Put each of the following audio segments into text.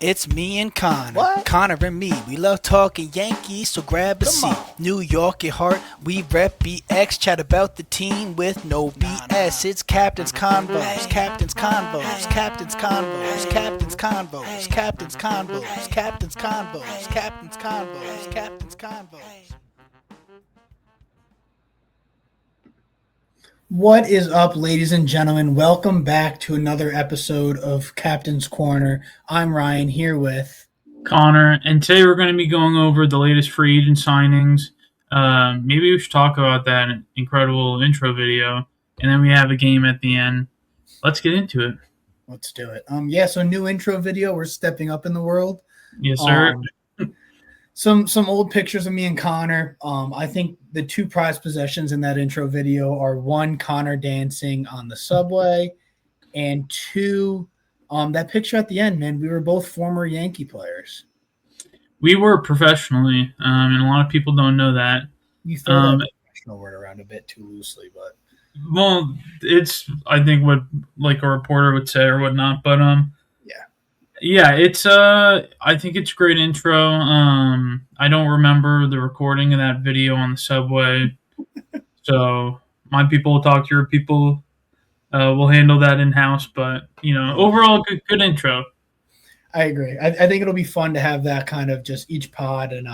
It's me and Connor. What? Connor and me, we love talking Yankees, so grab a Come seat. on. New York at heart, we rep BX, chat about the team with no BS. It's Captain's Convos, Captain's Convos, Captain's Convos, Captain's Convos, Captain's Convos, Captain's Convos, Captain's Convos, Captain's Convos. What is up, ladies and gentlemen? Welcome back to another episode of Captain's Corner. I'm Ryan here with Connor, and today we're going to be going over the latest free agent signings. Maybe we should talk about that incredible intro video, and then we have a game at the end. Let's get into it. Let's do it. So new intro video. We're stepping up in the world. Yes, sir. Some old pictures of me and Connor. I think the two prized possessions in that intro video are one, Connor dancing on the subway, and two, that picture at the end, man. We were both former Yankee players. We were professionally, and a lot of people don't know that. You throw that professional word around a bit too loosely, but well, it's I think what like a reporter would say or whatnot, but yeah, it's I think it's a great intro. I don't remember the recording of that video on the subway, so my people will talk to your people. We'll handle that in house, but overall, good intro. I agree. I think it'll be fun to have that kind of just each pod, and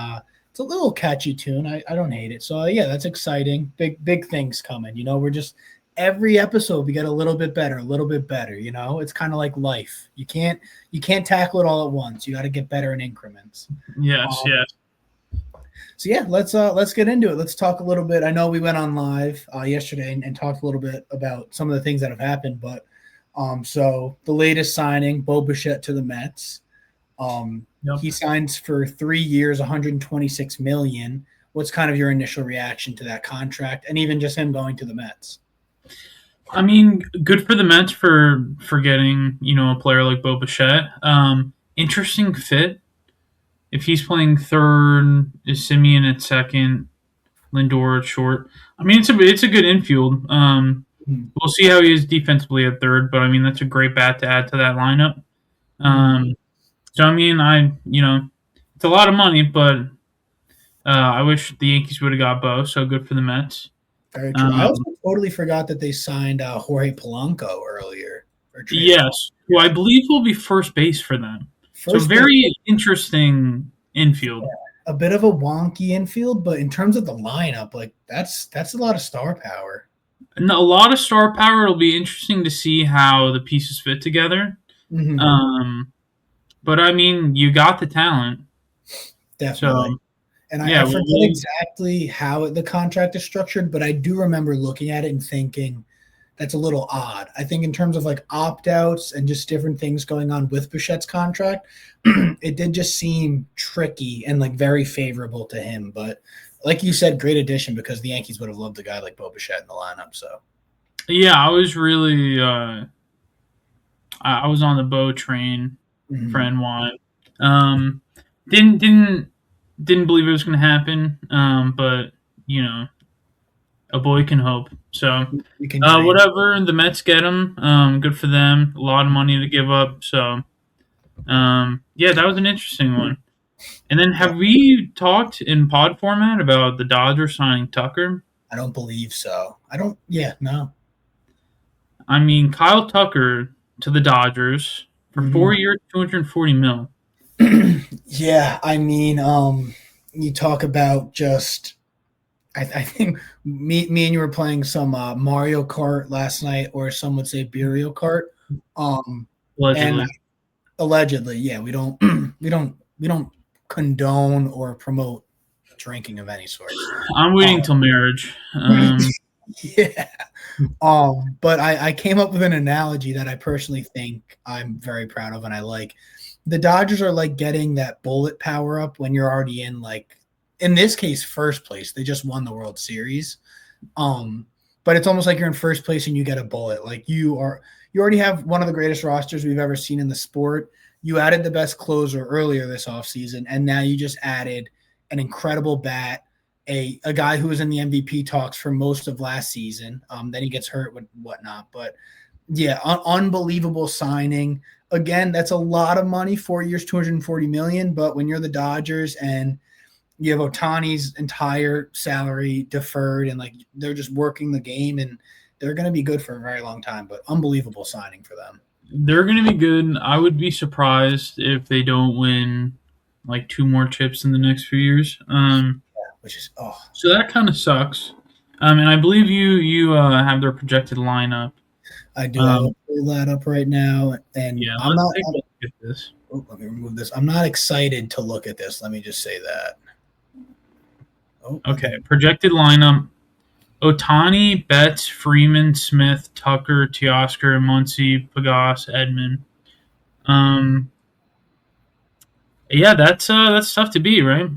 it's a little catchy tune. I don't hate it. So yeah, that's exciting. Big things coming. We're just every episode we get a little bit better. It's kind of like life. You can't tackle it all at once. You got to get better in increments. Yes. So yeah, let's get into it. Let's talk a little bit. I know we went on live yesterday and talked a little bit about some of the things that have happened, but so the latest signing, Bichette to the Mets. Yep. He signs for 3 years, $126 million. What's kind of your initial reaction to that contract, and even just him going to the Mets? I mean, good for the Mets for getting a player like Bichette. Interesting fit. If he's playing third, is Simeon at second, Lindor at short. I mean, it's a good infield. We'll see how he is defensively at third, but I mean that's a great bat to add to that lineup. So I mean, it's a lot of money, but I wish the Yankees would have got Bo. So good for the Mets. Very true. I also totally forgot that they signed Jorge Polanco earlier. Yes, who I believe will be first base for them. So very interesting infield. Yeah, a bit of a wonky infield, but in terms of the lineup, like that's a lot of star power. And a lot of star power. It'll be interesting to see how the pieces fit together. Mm-hmm. But I mean, you got the talent. Definitely. So, and I forget exactly how the contract is structured, but I do remember looking at it and thinking that's a little odd. I think in terms of like opt-outs and just different things going on with Bichette's contract, it did just seem tricky and like very favorable to him. But like you said, great addition because the Yankees would have loved a guy like Bichette in the lineup. So yeah, I was really I was on the Bo train for NY. Didn't believe it was going to happen, but a boy can hope. So whatever, the Mets get him. Good for them. A lot of money to give up. So yeah, that was an interesting one. And then have we talked in pod format about the Dodgers signing Tucker? I don't believe so. No. I mean, Kyle Tucker to the Dodgers for 4 years, $240 million. Yeah, I mean, you talk about just I think me and you were playing some Mario Kart last night, or some would say Mario Kart. Allegedly, yeah, we don't condone or promote drinking of any sort. I'm waiting till marriage. Yeah. But I came up with an analogy that I personally think I'm very proud of and I like. The Dodgers are like getting that bullet power up when you're already in this case, first place. They just won the World Series. But it's almost like you're in first place and you get a bullet. Like you already have one of the greatest rosters we've ever seen in the sport. You added the best closer earlier this offseason, and now you just added an incredible bat, a guy who was in the MVP talks for most of last season. Then he gets hurt with whatnot. But Yeah, unbelievable signing. Again, that's a lot of money, 4 years, 240 million. But when you're the Dodgers and you have Otani's entire salary deferred, and like they're just working the game, and they're going to be good for a very long time. But unbelievable signing for them. They're going to be good. I would be surprised if they don't win like 2 more chips in the next few years. Which is So that kind of sucks. And I believe you have their projected lineup. I do. I will pull that up right now, and Yeah, I'm not. take a look at this. Let me remove this. I'm not excited to look at this. Let me just say that. Okay, projected lineup: Otani, Betts, Freeman, Smith, Tucker, Teoscar, Muncy, Pagas, Edman. Yeah, that's tough to beat, right?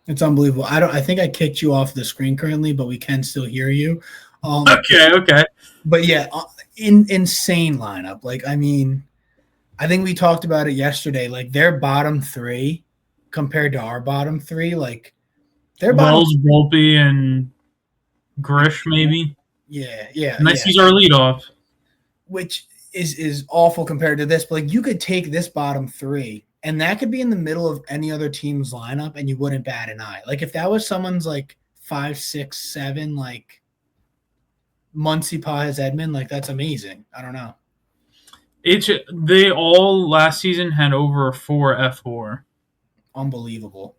It's unbelievable. I think I kicked you off the screen currently, but we can still hear you. Okay. But yeah, insane lineup. Like, I mean, I think we talked about it yesterday. Like, their bottom 3 compared to our bottom 3, like their Wells, Volpe, and Grish, maybe. Yeah. Unless he's our leadoff. Which is awful compared to this. But like, you could take this bottom 3, and that could be in the middle of any other team's lineup, and you wouldn't bat an eye. Like, if that was someone's like 5, 6, 7, like Muncy, Paz, Edman, like that's amazing. I don't know. They all last season had over a 4 F4. Unbelievable.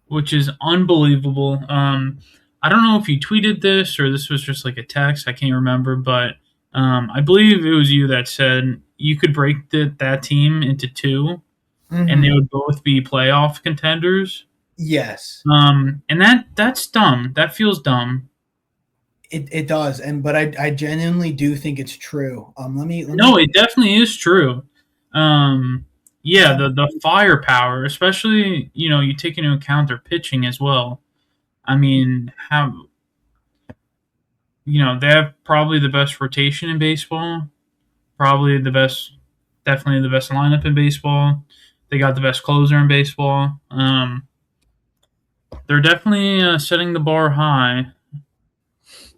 Which is unbelievable. I don't know if you tweeted this or this was just like a text. I can't remember, but I believe it was you that said you could break that team into 2, and they would both be playoff contenders. Yes. And that's dumb. That feels dumb. It does, but I genuinely do think it's true. No, it definitely is true. Yeah, the firepower, especially you take into account their pitching as well. I mean, they have probably the best rotation in baseball, definitely the best lineup in baseball. They got the best closer in baseball. They're definitely setting the bar high.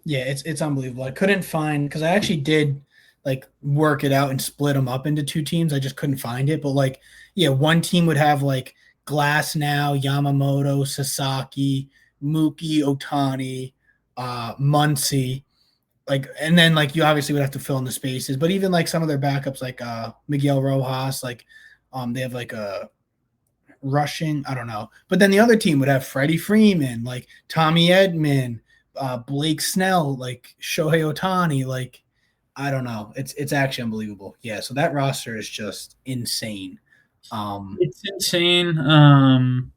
Yeah, it's unbelievable. I couldn't find, because I actually did like work it out and split them up into 2 teams. I just couldn't find it. But like, yeah, one team would have like Glass now, Yamamoto, Sasaki, Mookie, Otani, Muncy, like, and then like you obviously would have to fill in the spaces. But even like some of their backups, like Miguel Rojas, like they have like a rushing, I don't know. But then the other team would have Freddie Freeman, like Tommy Edman, Blake Snell, like Shohei Otani, like I don't know. It's actually unbelievable. Yeah, so that roster is just insane. It's insane.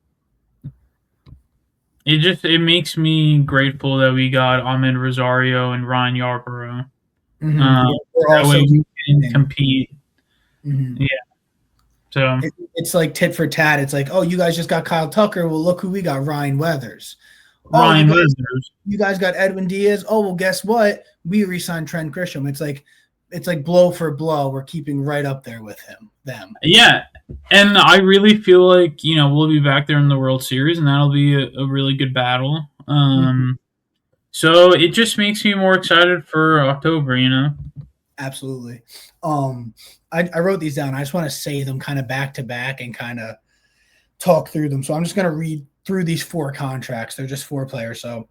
It makes me grateful that we got Ahmed Rosario and Ryan Yarborough. That way we can compete. Yeah. So it's like tit for tat. It's like, oh, you guys just got Kyle Tucker. Well, look who we got, Ryan Weathers. You guys got Edwin Diaz. Oh, well, guess what? We re-signed Trent Grisham. It's like blow for blow. We're keeping right up there with them. Yeah, and I really feel like we'll be back there in the World Series, and that'll be a really good battle. So it just makes me more excited for October. Absolutely. I wrote these down. I just want to say them kind of back to back and kind of talk through them. So I'm just going to read through these 4 contracts. They're just 4 players. So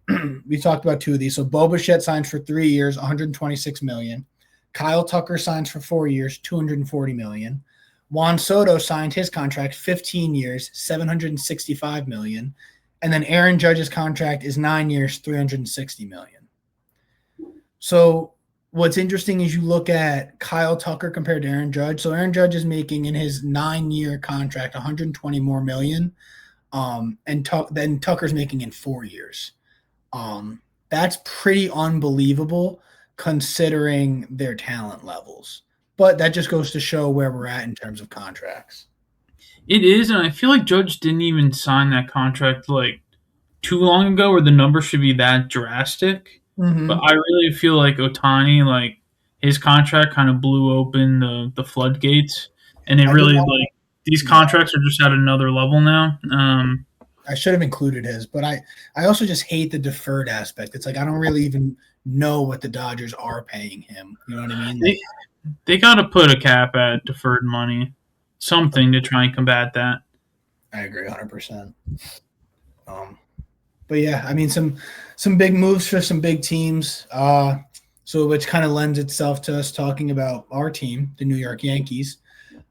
we talked about 2 of these. So Bichette signs for 3 years, $126 million. Kyle Tucker signs for 4 years, $240 million. Juan Soto signed his contract 15 years, $765 million. And then Aaron Judge's contract is 9 years, $360 million. So what's interesting is you look at Kyle Tucker compared to Aaron Judge. So Aaron Judge is making in his 9-year contract $120 more million. And then Tucker's making in 4 years. That's pretty unbelievable considering their talent levels. But that just goes to show where we're at in terms of contracts. It is, and I feel like Judge didn't even sign that contract like too long ago where the number should be that drastic. But I really feel like Otani, like his contract kind of blew open the floodgates, and it really like these contracts are just at another level now. I should have included his, but I also just hate the deferred aspect. It's like I don't really even know what the Dodgers are paying him. You know what I mean? They got to put a cap at deferred money, something to try and combat that. I agree 100%. But yeah, I mean some big moves for some big teams. So which kind of lends itself to us talking about our team, the New York Yankees.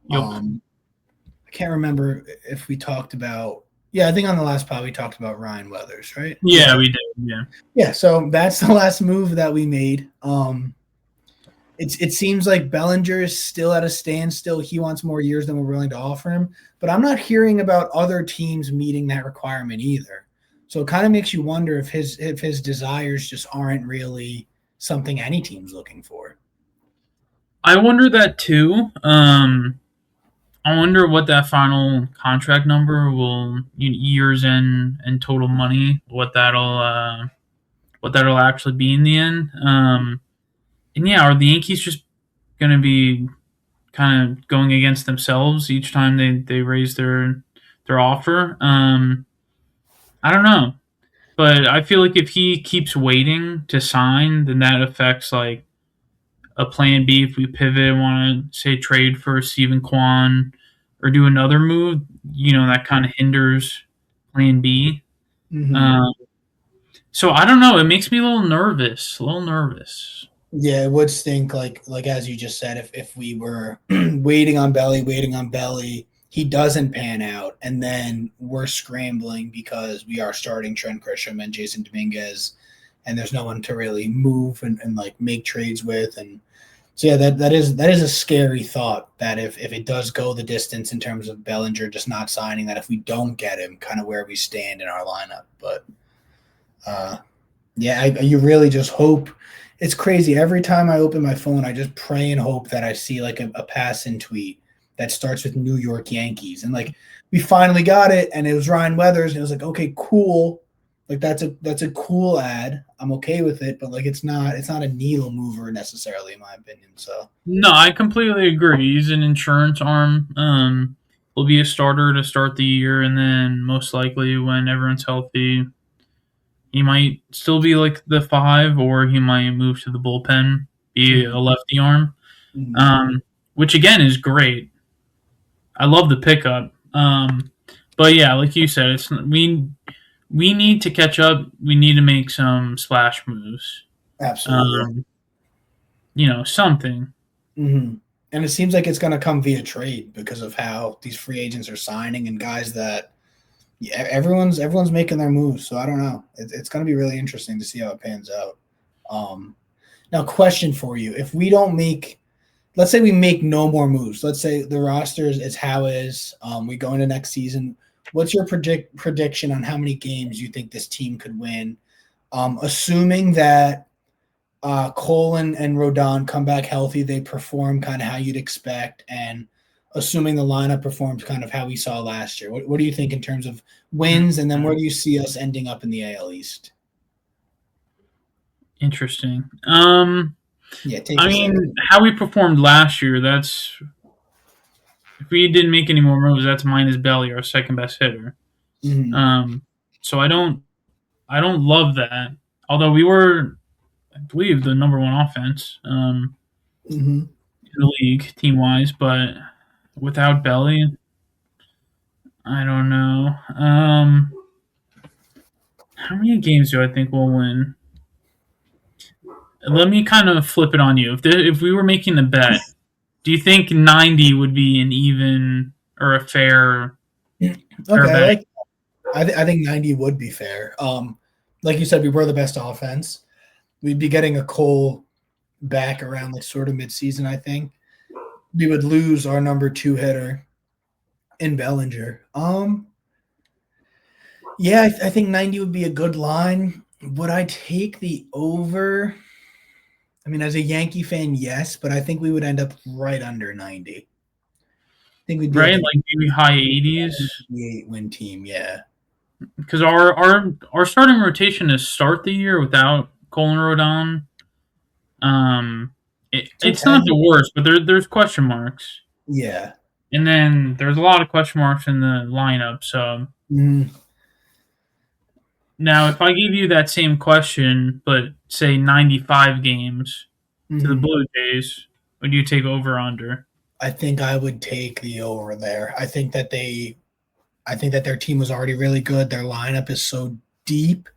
Yep. I can't remember if we talked about. Yeah, I think on the last pod we talked about Ryan Weathers, right? Yeah, we did. Yeah. Yeah, so that's the last move that we made. It seems like Bellinger is still at a standstill. He wants more years than we're willing to offer him, but I'm not hearing about other teams meeting that requirement either. So it kind of makes you wonder if his desires just aren't really something any team's looking for. I wonder that too. I wonder what that final contract number will years and total money what that'll actually be in the end. And yeah, are the Yankees just going to be kind of going against themselves each time they raise their offer? I don't know, but I feel like if he keeps waiting to sign, then that affects like a plan B if we pivot, want to say trade for Steven Kwan or do another move, that kind of hinders plan B. Mm-hmm. So I don't know. It makes me a little nervous. Yeah, it would stink like as you just said, if we were waiting on Belly, he doesn't pan out, and then we're scrambling because we are starting Trent Grisham and Jason Dominguez, and there's no one to really move and like make trades with. And so yeah, that is a scary thought that if it does go the distance in terms of Bellinger just not signing, that if we don't get him, kind of where we stand in our lineup. But yeah, you really just hope. It's crazy. Every time I open my phone, I just pray and hope that I see like a pass-in tweet that starts with New York Yankees. And like we finally got it, and it was Ryan Weathers, and it was like, okay, cool. Like that's a cool ad. I'm okay with it, but like it's not a needle mover necessarily, in my opinion. So No, I completely agree. He's an insurance arm. He'll be a starter to start the year, and then most likely when everyone's healthy, he might still be like the 5, or he might move to the bullpen, be a lefty arm, which again is great. I love the pickup. But yeah, like you said, we need to catch up. We need to make some splash moves. absolutely. Something. Mm-hmm. And it seems like it's going to come via trade because of how these free agents are signing and guys that everyone's making their moves. So I don't know. It's going to be really interesting to see how it pans out. Now, question for you: if we don't make, let's say we make no more moves. Let's say the roster is how is. We go into next season. What's your prediction on how many games you think this team could win? Assuming that Cole and Rodon come back healthy, they perform kind of how you'd expect, and assuming the lineup performs kind of how we saw last year. What do you think in terms of wins, and then where do you see us ending up in the AL East? Interesting. Yeah, how we performed last year, that's if we didn't make any more moves, that's minus Belly, our second best hitter. Mm-hmm. So I don't love that. Although we were, I believe, the number one offense in the league team wise, but without Belly, I don't know. How many games do I think we'll win? Let me kind of flip it on you. If we were making a bet, do you think 90 would be an even or a fair bet? I think 90 would be fair. Like you said, we were the best offense. We'd be getting a Cole back around like sort of midseason, I think. We would lose our number 2 hitter in Bellinger. Yeah, I think 90 would be a good line. Would I take the over? I mean, as a Yankee fan, yes, but I think we would end up right under 90. I think we'd be right, like maybe high 80s. 8-win team, yeah. Because our starting rotation to start the year without Cole and Rodon, it's not the worst, but there's question marks. Yeah. And then there's a lot of question marks in the lineup. So now, if I give you that same question, but say 95 games to the Blue Jays, Would you take over under? I think I would take the over there. I think that their team was already really good. Their lineup is so deep,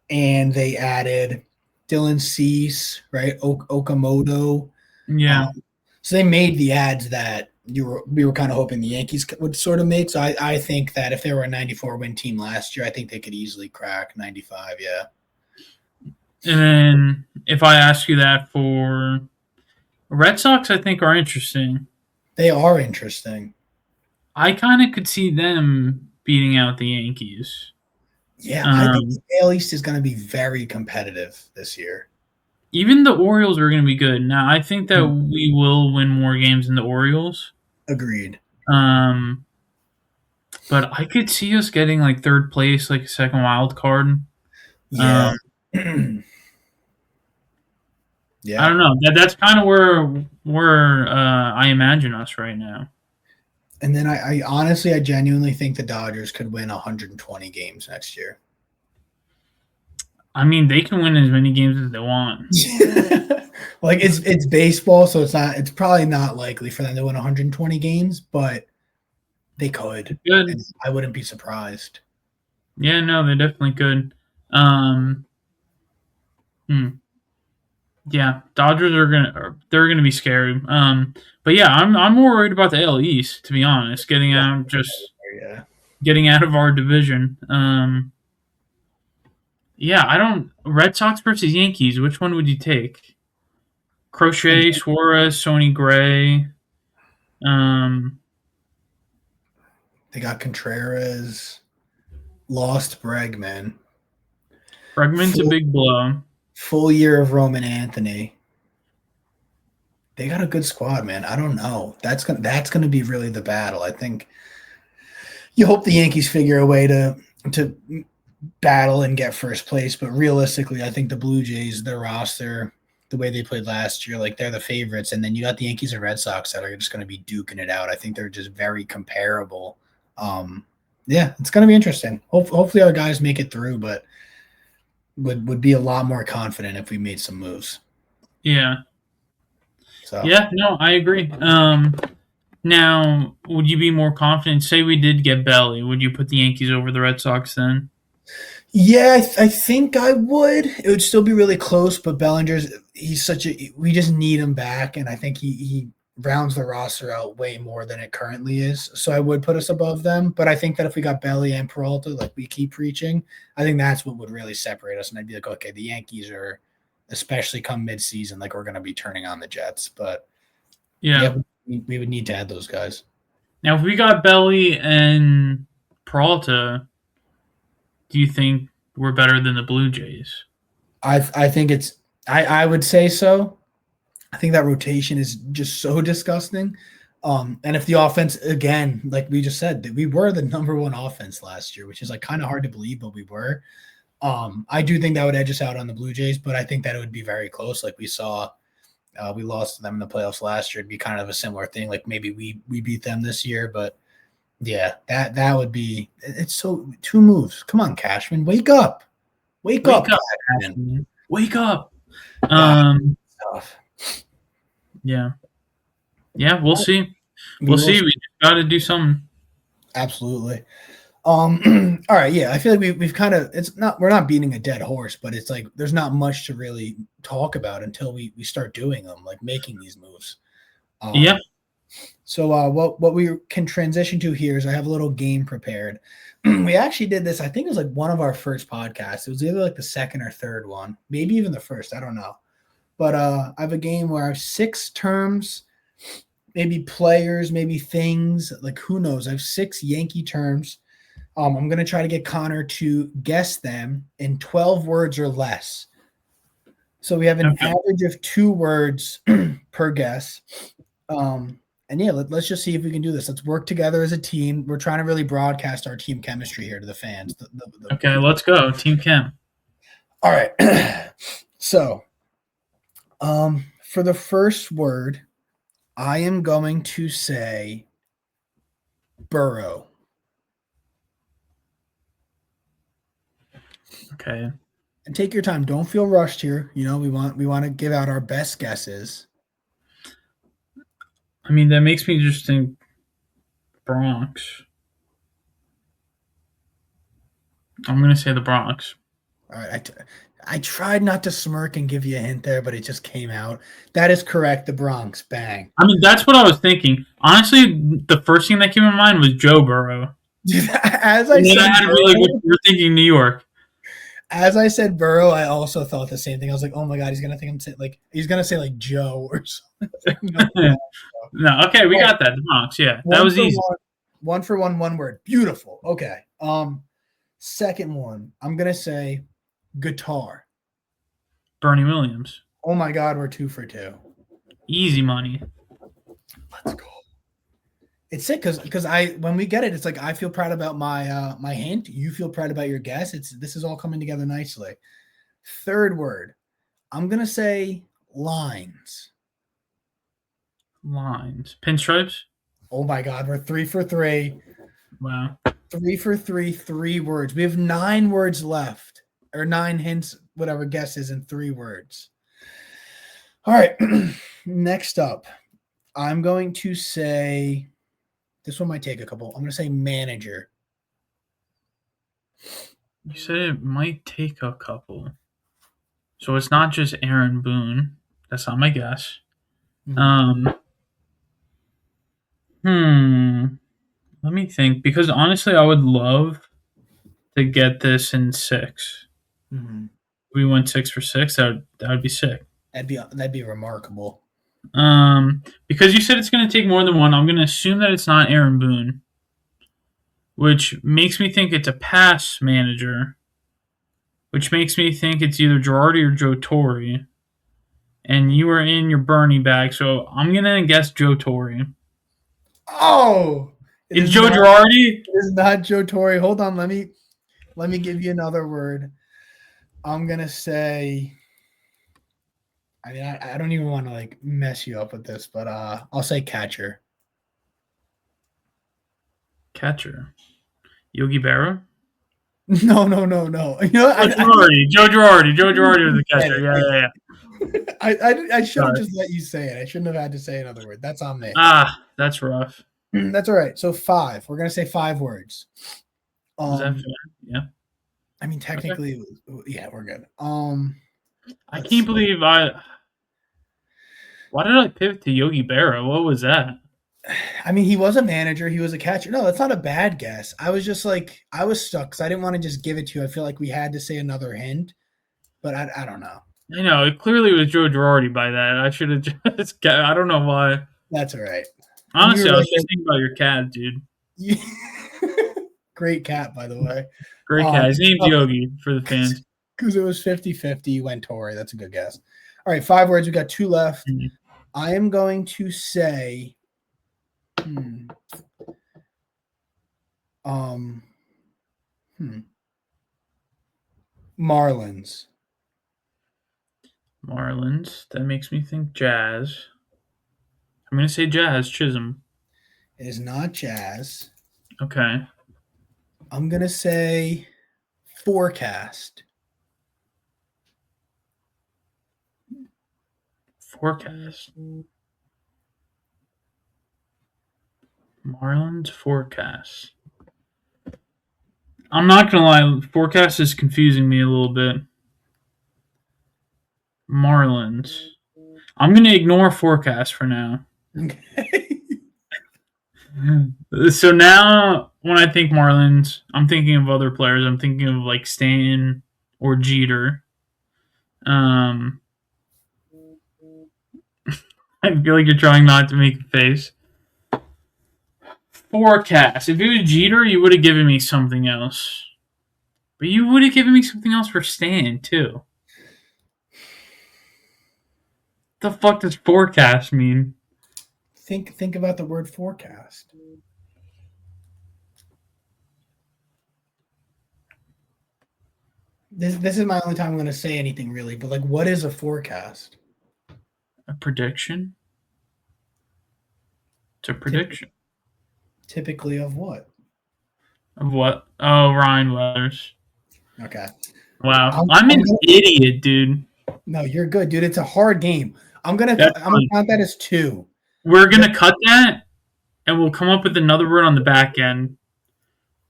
and they added Dylan Cease, right? Okamoto. Yeah. So they made the ads that we were kind of hoping the Yankees would sort of make. So I think that if they were a 94 win team last year, I think they could easily crack 95. Yeah. And then if I ask you that for Red Sox, I think are interesting. They are interesting. I kind of could see them beating out the Yankees. Yeah, I think the AL East is going to be very competitive this year. Even the Orioles are going to be good. Now, I think that we will win more games than the Orioles. Agreed. But I could see us getting like third place, like a second wild card. Yeah. Yeah. I don't know. That's kind of where I imagine us right now. And then I honestly, I genuinely think the Dodgers could win 120 games next year. I mean, they can win as many games as they want. Like it's baseball, so it's probably not likely for them to win 120 games, but they could. Good. And I wouldn't be surprised. Yeah, no, they definitely could. Yeah, Dodgers they're gonna be scary. But yeah, I'm more worried about the AL East, to be honest. Getting out of our division. Yeah, Red Sox versus Yankees. Which one would you take? Crochet, Suarez, Sonny Gray. They got Contreras, lost Bregman. Bregman's a big blow. Full year of Roman Anthony. They got a good squad, man. I don't know. That's gonna be really the battle. I think you hope the Yankees figure a way to battle and get first place, but realistically, I think the Blue Jays, their roster, the way they played last year, like they're the favorites, and then you got the Yankees and Red Sox that are just going to be duking it out. I think they're just very comparable. Yeah, it's going to be interesting. Hopefully, our guys make it through, but would be a lot more confident if we made some moves. Yeah. So yeah, no, I agree. Now, would you be more confident? Say we did get Belly, would you put the Yankees over the Red Sox then? Yeah, I think I would. It would still be really close, but we just need him back, and I think he rounds the roster out way more than it currently is. So I would put us above them, but I think that if we got Belly and Peralta, like we keep preaching, I think that's what would really separate us, and I'd be like, okay, the Yankees are, especially come mid-season, like we're going to be turning on the Jets, but yeah, we would need to add those guys. Now, if we got Belly and Peralta, do you think we're better than the Blue Jays? I think I would say so. I think that rotation is just so disgusting. And if the offense, again, like we just said, that we were the number one offense last year, which is like kind of hard to believe, but we were. I do think that would edge us out on the Blue Jays, but I think that it would be very close. Like we saw, we lost to them in the playoffs last year. It'd be kind of a similar thing. Like maybe we beat them this year, but yeah, that would be. It's so 2 moves. Come on, Cashman, wake up, wake up, Cashman. Wake up. Yeah, we'll see. We'll see. We just got to do something. Absolutely. All right, yeah, I feel like we've kind of, we're not beating a dead horse, but it's like there's not much to really talk about until we start doing them, like making these moves. Yeah. So what we can transition to here is I have a little game prepared. We actually did this, I think it was like one of our first podcasts. It was either like the second or third one, maybe even the first, I don't know. But I have a game where I have 6 terms, maybe players, maybe things, like who knows. I have 6 Yankee terms. I'm going to try to get Connor to guess them in 12 words or less. So we have an average of 2 words per guess. And yeah, let's just see if we can do this. Let's work together as a team. We're trying to really broadcast our team chemistry here to the fans. Okay, let's go. Team Chem. All right. So, for the first word, I am going to say burrow. Okay. And take your time. Don't feel rushed here. You know, we want to give out our best guesses. I mean, that makes me just think Bronx. I'm going to say the Bronx. All right, I tried not to smirk and give you a hint there, but it just came out. That is correct. The Bronx. Bang. I mean, that's what I was thinking. Honestly, the first thing that came to mind was Joe Burrow. As I And then said, I had to be like, we're thinking New York. as I said, Burrow, I also thought the same thing. I was like, oh my god, he's gonna think he's gonna say like Joe or something. No, okay, we got that. The Bronx, yeah. That was easy. One for one word. Beautiful. Okay. Second one, I'm gonna say guitar. Bernie Williams. Oh my god, we're 2 for 2. Easy money. Let's go. It's sick because when we get it, it's like I feel proud about my hint. You feel proud about your guess. This is all coming together nicely. Third word, I'm gonna say lines. Lines. Pinstripes? Oh my god, we're 3 for 3. Wow. 3 for 3, 3 words. We have 9 words left, or 9 hints, whatever guesses in 3 words. All right. Next up, I'm going to say this one might take a couple. I'm going to say manager. You said it might take a couple. So it's not just Aaron Boone. That's not my guess. Let me think. Because honestly, I would love to get this in 6. Mm-hmm. We went 6 for 6. That would be sick. That'd be remarkable. Because you said it's going to take more than one, I'm going to assume that it's not Aaron Boone, which makes me think it's a pass manager, which makes me think it's either Girardi or Joe Torre. And you are in your Bernie bag, so I'm going to guess Joe Torre. Oh! It's Joe Girardi? It is not Joe Torre. Hold on, let me give you another word. I'm going to say, I mean, I don't even want to like mess you up with this, but I'll say catcher. Catcher. Yogi Berra? No. You know, Joe Girardi was the catcher. Yeah. I should have just let you say it. I shouldn't have had to say another word. That's on me. That's rough. That's all right. So 5. We're gonna say 5 words. Is that fair? Yeah. I mean, technically, yeah, we're good. I can't believe why did I pivot to Yogi Berra? What was that? I mean, he was a manager. He was a catcher. No, that's not a bad guess. I was just like, I was stuck because I didn't want to just give it to you. I feel like we had to say another hint, but I don't know. I know. It clearly was Joe Girardi by that. I should have just I don't know why. That's all right. Honestly, I was just thinking about your cat, dude. Great cat, by the way. Great cat. His name's Yogi for the fans. Because it was 50-50. You went Torre. That's a good guess. All right, 5 words. We got 2 left. Mm-hmm. I am going to say Marlins. Marlins. That makes me think Jazz. I'm going to say Jazz, Chisholm. It is not Jazz. Okay. I'm going to say Forecast. Forecast. Marlins Forecast. I'm not going to lie. Forecast is confusing me a little bit. Marlins. I'm going to ignore Forecast for now. Okay. So now, when I think Marlins, I'm thinking of other players. I'm thinking of like Stanton or Jeter. I feel like you're trying not to make a face. Forecast. If it was Jeter, you would have given me something else. But you would have given me something else for Stan, too. The fuck does forecast mean? Think about the word forecast. This is my only time I'm going to say anything really, but like, what is a forecast? A prediction? It's a prediction. Typically of what? Of what? Oh, Ryan Weathers. Okay. Wow. I'm an idiot, dude. No, you're good, dude. It's a hard game. I'm gonna count that as 2. We're gonna cut that, and we'll come up with another word on the back end.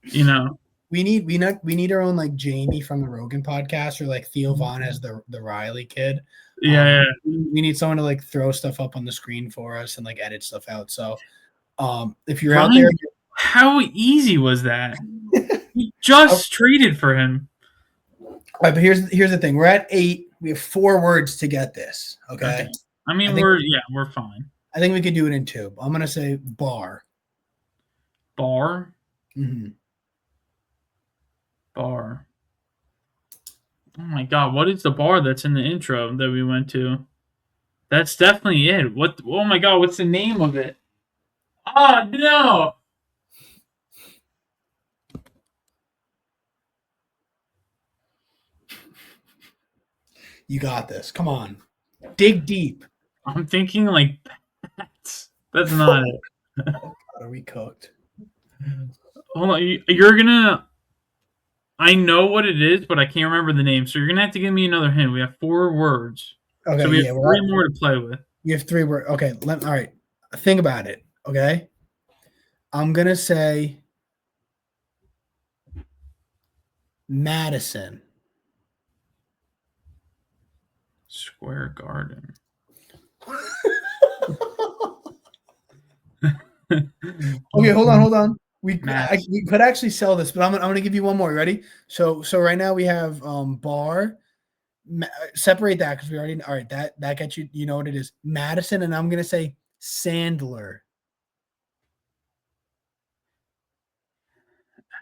You know, We need our own like Jamie from the Rogan podcast or like Theo Vaughn as the Riley kid. yeah. We need someone to like throw stuff up on the screen for us and like edit stuff out. So if you're out Ryan, there, how easy was that? We just traded for him. all right, but here's the thing. We're at 8. We have 4 words to get this. Okay. I mean, I think- we're fine. I think we could do it in 2. I'm gonna say bar. Bar. Mm-hmm. Bar. Oh my god, what is the bar that's in the intro that we went to? That's definitely it. What? Oh my god, what's the name of it? Oh no! You got this. Come on. Dig deep. I'm thinking like that's not it. God, are we cooked? Hold on, you're gonna. I know what it is, but I can't remember the name. So you're gonna have to give me another hint. We have 4 words, Okay, so we yeah, have 3 more to play with. we have 3 words. Okay, all right. Think about it. Okay. I'm gonna say Madison. Square Garden. Okay, hold on. We Madison. we could actually sell this, but I'm gonna give you one more. Ready? So right now we have bar. Separate that because we already. All right, that gets you. You know what it is, Madison, and I'm gonna say Sandler.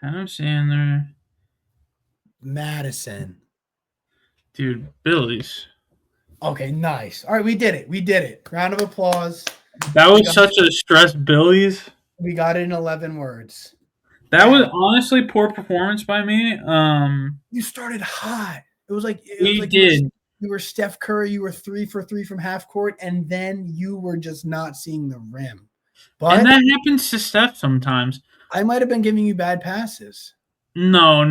Adam Sandler. Madison. Dude, Billy's. Okay, nice. All right, we did it. Round of applause. That was such a stress, Billy's. We got it in 11 words. That was honestly poor performance by me. You started hot. It was like did. You were Steph Curry. You were 3 for 3 from half court, and then you were just not seeing the rim. But And that happens to Steph sometimes. I might have been giving you bad passes. No.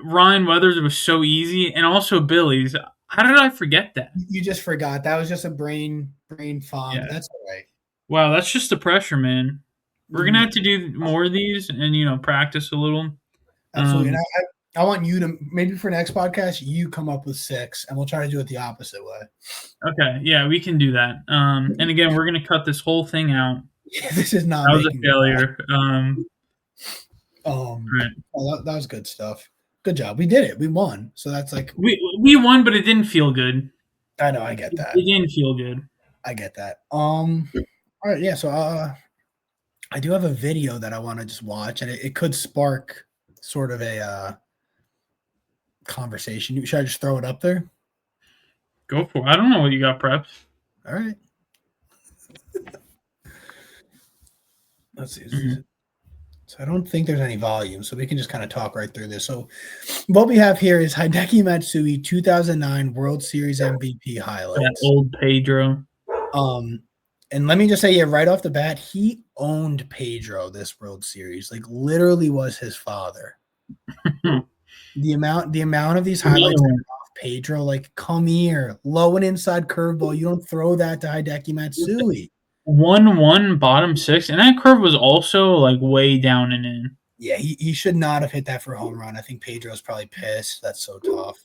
Ryan Weathers was so easy, and also Billy's. How did I forget that? You just forgot. That was just a brain fog. Yeah. That's all right. Wow, that's just the pressure, man. We're gonna have to do more of these and practice a little. Absolutely. And I want you to maybe for next podcast you come up with 6, and we'll try to do it the opposite way. Okay, yeah, we can do that. And again, we're gonna cut this whole thing out. Yeah, this is not. That was a failure. Right. Well, that was good stuff. Good job. We did it. We won. So that's like we won, but it didn't feel good. I know. I get that. It didn't feel good. I get that. All right. Yeah. So I do have a video that I want to just watch, and it could spark sort of a conversation. Should I just throw it up there? Go for it. I don't know what you got prepped. All right. Let's see. Mm-hmm. So I don't think there's any volume, so we can just kind of talk right through this. So what we have here is Hideki Matsui 2009 World Series MVP highlights. That old Pedro. And let me just say, right off the bat, he owned Pedro this World Series. Like literally was his father. the amount of these highlights off Pedro, like come here, low and inside curveball. You don't throw that to Hideki Matsui. 1-1 bottom 6, and that curve was also like way down and in. Yeah, he should not have hit that for a home run. I think Pedro's probably pissed. That's so tough.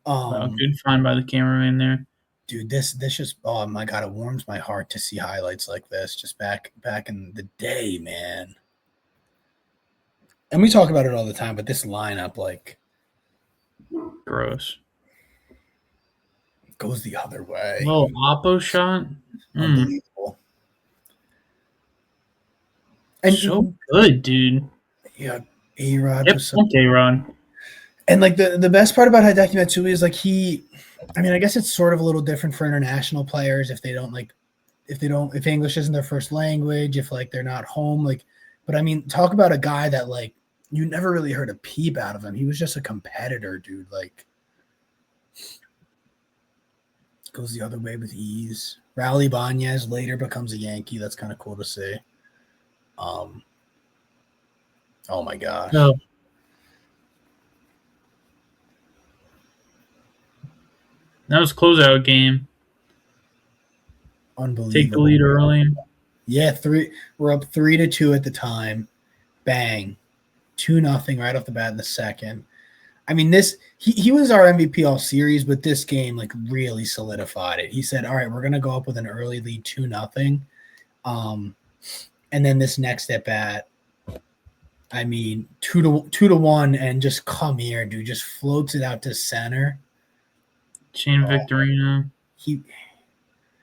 Good find by the cameraman there. Dude, this just oh my god, it warms my heart to see highlights like this just back in the day, man. And we talk about it all the time, but this lineup like gross. Goes the other way. Oh, Oppo shot. Unbelievable. And so good, dude. Yeah, A-Rod. Yep, A-Rod. And like the best part about Hideki Matsui is like I guess it's sort of a little different for international players if English isn't their first language, if like they're not home, like, but I mean, talk about a guy that like you never really heard a peep out of him. He was just a competitor, dude. Like goes the other way with ease. Raul Ibanez later becomes a Yankee. That's kind of cool to see. Oh my gosh. No. That was closeout game. Unbelievable. Take the lead early. Yeah, we're up 3-2 at the time. Bang. 2-0 right off the bat in the second. I mean, he was our MVP all series, but this game like really solidified it. He said, all right, we're gonna go up with an early lead 2-0. And then this next at bat, I mean, 2-1, and just come here, dude. Just floats it out to center. Shane Victorino.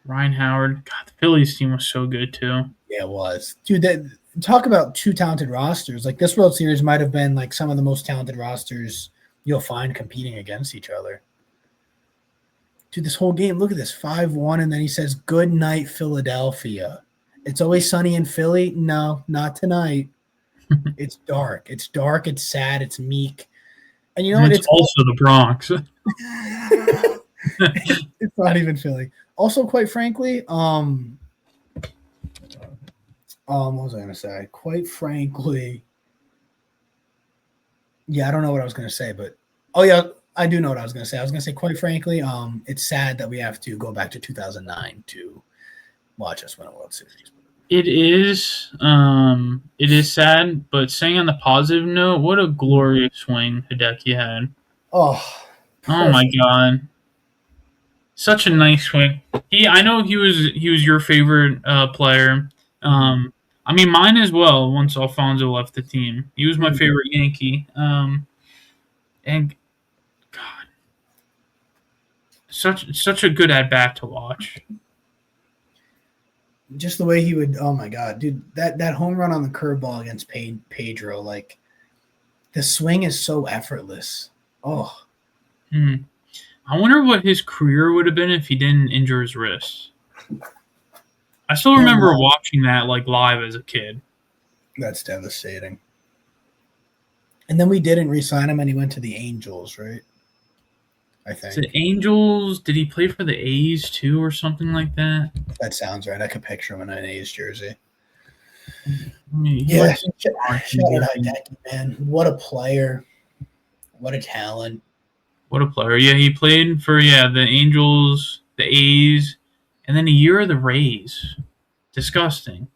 Ryan Howard. God, the Phillies team was so good too. Yeah, it was. Dude, talk about two talented rosters. Like this World Series might have been like some of the most talented rosters you'll find competing against each other. Dude, this whole game, look at this, 5-1, and then he says, good night, Philadelphia. It's always sunny in Philly? No, not tonight. It's dark. It's dark, it's sad, it's meek. And you know what? It's also the Bronx. It's not even Philly. Also, quite frankly, what was I going to say? Quite frankly, yeah, I don't know what I was going to say, but yeah, I do know what I was going to say. I was going to say, quite frankly, it's sad that we have to go back to 2009 to watch us win a World Series. It is sad, but saying on the positive note, what a glorious swing Hideki had. Oh my God. Such a nice swing. I know he was your favorite player. I mean, mine as well. Once Alfonso left the team, he was my favorite Yankee. And God, such a good at bat to watch. Just the way he would. Oh my God, dude! That home run on the curveball against Pedro, like the swing is so effortless. Oh. I wonder what his career would have been if he didn't injure his wrist. I still remember watching that like live as a kid. That's devastating. And then we didn't re-sign him, and he went to the Angels, right? I think. The Angels, did he play for the A's too or something like that? That sounds right. I could picture him in an A's jersey. Yeah. Shout out Hideki, man. What a player. What a talent. What a player. Yeah, he played for the Angels, the A's, and then a year of the Rays. Disgusting.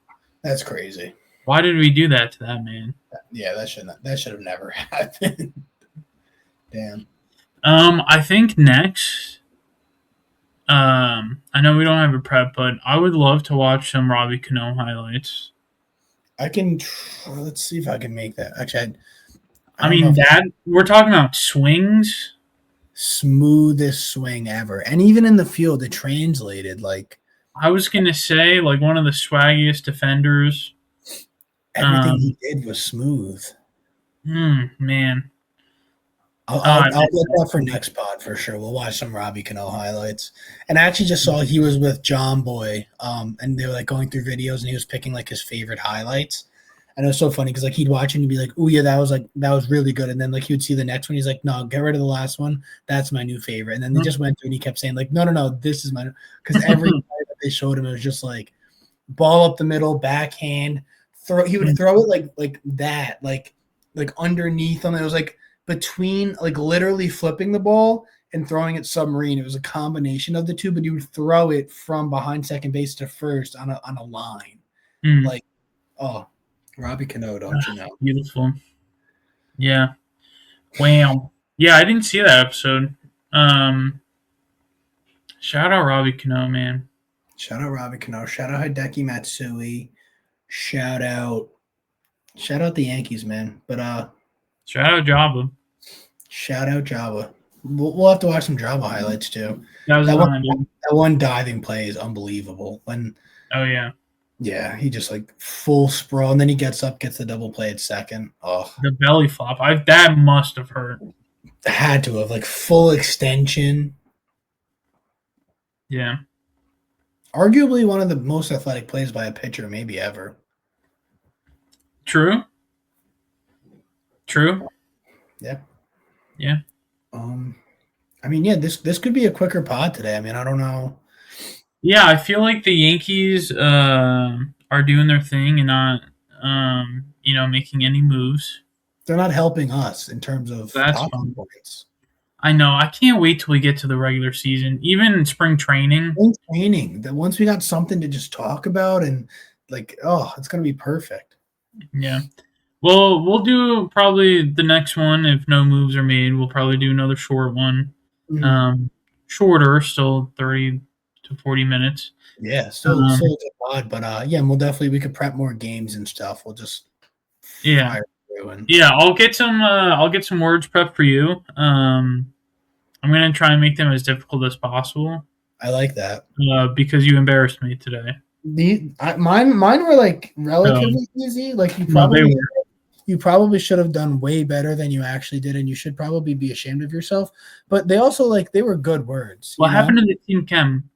That's crazy. Why did we do that to that man? Yeah, that should have never happened. Damn. I think next, I know we don't have a prep, but I would love to watch some Robbie Cano highlights. I can. Let's see if I can make that. Actually, I mean, we're talking about swings. Smoothest swing ever, and even in the field, it translated. Like I was gonna say, like one of the swaggiest defenders. Everything he did was smooth. Man. I'll get that for next pod for sure. We'll watch some Robbie Cano highlights. And I actually just saw he was with John Boy, and they were like going through videos, and he was picking like his favorite highlights. And it was so funny because like he'd watch it and he'd be like, "Oh yeah, that was really good." And then like he would see the next one, he's like, "No, get rid of the last one. That's my new favorite." And then they just went through and he kept saying like, "No, this is my," because every time that they showed him, it was just like ball up the middle, backhand, throw. He would throw it like that, like underneath him. It was like between like literally flipping the ball and throwing it submarine. It was a combination of the two, but he would throw it from behind second base to first on a line. Like, oh. Robbie Cano, don't you know? Beautiful. Yeah. Wow. Yeah, I didn't see that episode. Shout out Robbie Cano, man. Shout out Robbie Cano. Shout out Hideki Matsui. Shout out the Yankees, man. But shout out Java. Shout out Java. We'll have to watch some Java highlights too. That one diving play is unbelievable. Yeah, he just like full sprawl, and then he gets up, gets the double play at second. Oh, the belly flop. That must have hurt. Had to have, like full extension. Yeah. Arguably one of the most athletic plays by a pitcher maybe ever. True. Yeah. Yeah. I mean, yeah, this could be a quicker pod today. I mean, I don't know. Yeah, I feel like the Yankees are doing their thing and not, making any moves. They're not helping us in terms of points. I know. I can't wait till we get to the regular season, even in spring training. In training, that once we got something to just talk about and it's gonna be perfect. Yeah. Well, we'll do probably the next one if no moves are made. We'll probably do another short one. Mhm. Shorter, still 30 to 40 minutes. Yeah, Um, still a good pod, but we could prep more games and stuff. We'll just yeah. fire through and Yeah, I'll get some words prepped for you. I'm gonna try and make them as difficult as possible. I like that. Because you embarrassed me today. Mine were like So, relatively easy. Like no, they were. you probably should have done way better than you actually did, and you should probably be ashamed of yourself. But they also they were good words. What happened to the team chem?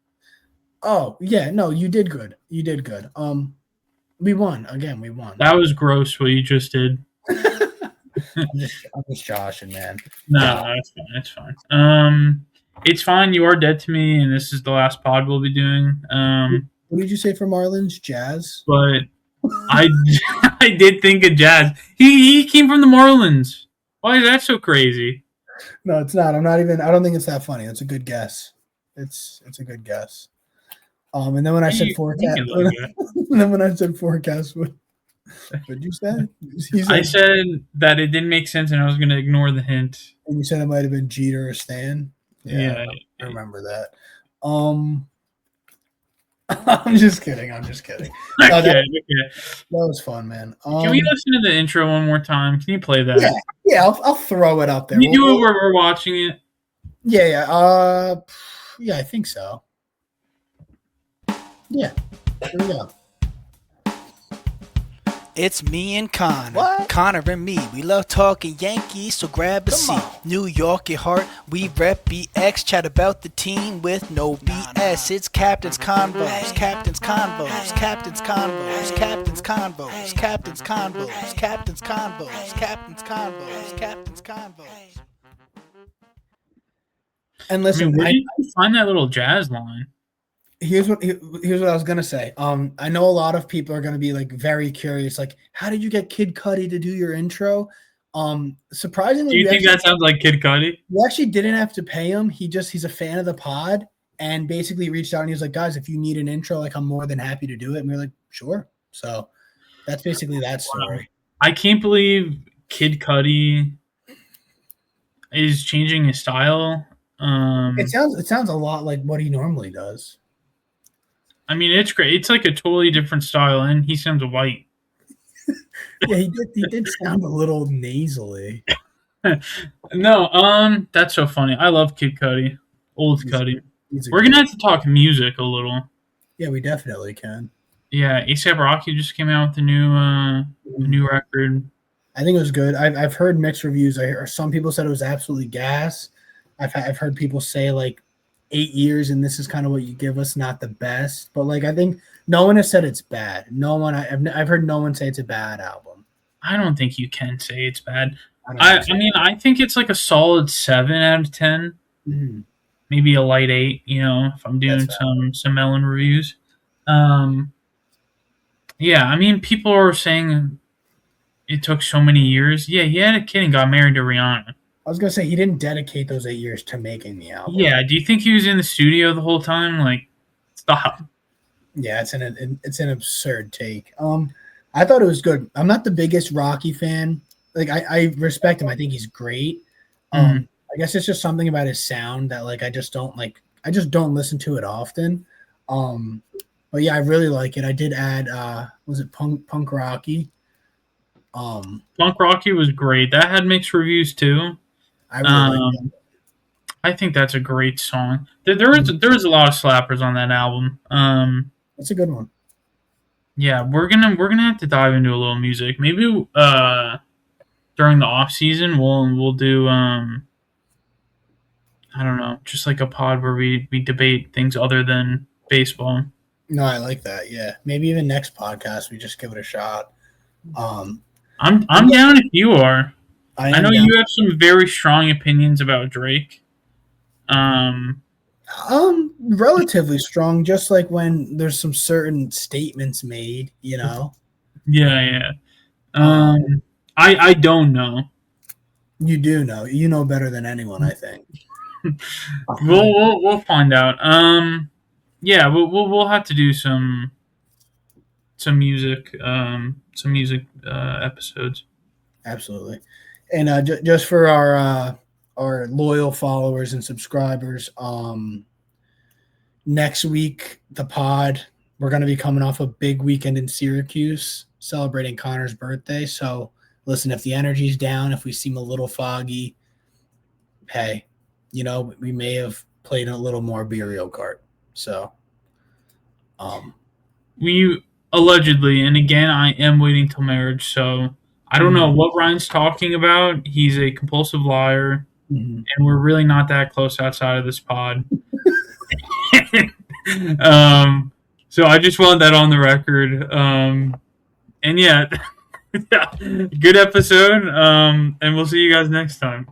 Oh yeah, no, you did good. You did good. We won again. We won. That was gross what you just did. I'm just joshing, man. No, it's fine. It's fine. It's fine. You are dead to me, and this is the last pod we'll be doing. What did you say for Marlins? Jazz? But I I did think of Jazz. He came from the Marlins. Why is that so crazy? No, it's not. I don't think it's that funny. It's a good guess. It's a good guess. And then when I said forecast, and then when I said forecast, what did you say? I said that it didn't make sense, and I was going to ignore the hint. And you said it might have been Jeter or Stan. Yeah, I remember that. I'm just kidding. Okay. That was fun, man. Can we listen to the intro one more time? Can you play that? Yeah. I'll throw it up there. Can you do it where we're watching it? Yeah. Yeah, I think so. Yeah. Here we go. It's me and Connor. What? Connor and me. We love talking Yankees, so grab a seat. on. New York at heart. We rep BX. Chat about the team with no BS. It's Captain's Convos. Captain's Convos. Captain's Convos. Captain's Convos. Captain's Convos. Captain's Convos. Captain's Convos. Captain's Convos. And listen, where did you find that little jazz line? Here's what I was gonna say. I know a lot of people are gonna be very curious. Like, how did you get Kid Cudi to do your intro? Surprisingly, do you think that sounds like Kid Cudi? We actually didn't have to pay him. He's a fan of the pod and basically reached out and he was like, guys, if you need an intro, I'm more than happy to do it. And we were like, sure. So that's basically that story. I can't believe Kid Cudi is changing his style. It sounds a lot like what he normally does. I mean, it's great. It's like a totally different style, and he sounds white. Yeah, he did sound a little nasally. No, that's so funny. I love Kid Cudi. Old Cudi. We're gonna have to talk music a little. Yeah, we definitely can. Yeah, A$AP Rocky just came out with a new record. I think it was good. I've heard mixed reviews. Some people said it was absolutely gas. I've heard people say 8 years and this is kind of what you give us, not the best. But I think no one has said it's bad. I've heard no one say it's a bad album. I don't think you can say it's bad. I mean, I think it's a solid 7 out of 10. Mm-hmm. Maybe a light 8, if I'm doing some Melon reviews. Yeah, I mean, people are saying it took so many years. Yeah, he had a kid and got married to Rihanna. I was gonna say he didn't dedicate those 8 years to making the album. Yeah, do you think he was in the studio the whole time? Stop. Yeah, it's an absurd take. I thought it was good. I'm not the biggest Rocky fan. I respect him. I think he's great. I guess it's just something about his sound that I just don't I just don't listen to it often. But yeah, I really like it. I did add was it Punk Rocky? Punk Rocky was great. That had mixed reviews too. I really like that. I think that's a great song. There is a lot of slappers on that album. It's a good one. Yeah, we're gonna have to dive into a little music. Maybe during the off season we'll do I don't know, just a pod where we debate things other than baseball. No, I like that. Yeah, maybe even next podcast we just give it a shot. I'm down if you are. I know you have some very strong opinions about Drake. Relatively strong, just when there's some certain statements made, Yeah. I don't know. You do know. You know better than anyone, I think. We'll find out. Yeah, we'll have to do some music episodes. Absolutely. And just for our loyal followers and subscribers, next week the pod, we're going to be coming off a big weekend in Syracuse celebrating Connor's birthday. So listen, if the energy's down, if we seem a little foggy, hey, we may have played a little more Burial Kart. So We allegedly, and again, I am waiting till marriage, so I don't know what Ryan's talking about. He's a compulsive liar, and we're really not that close outside of this pod. So I just want that on the record. And yeah, good episode. And we'll see you guys next time.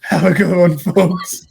Have a good one, folks.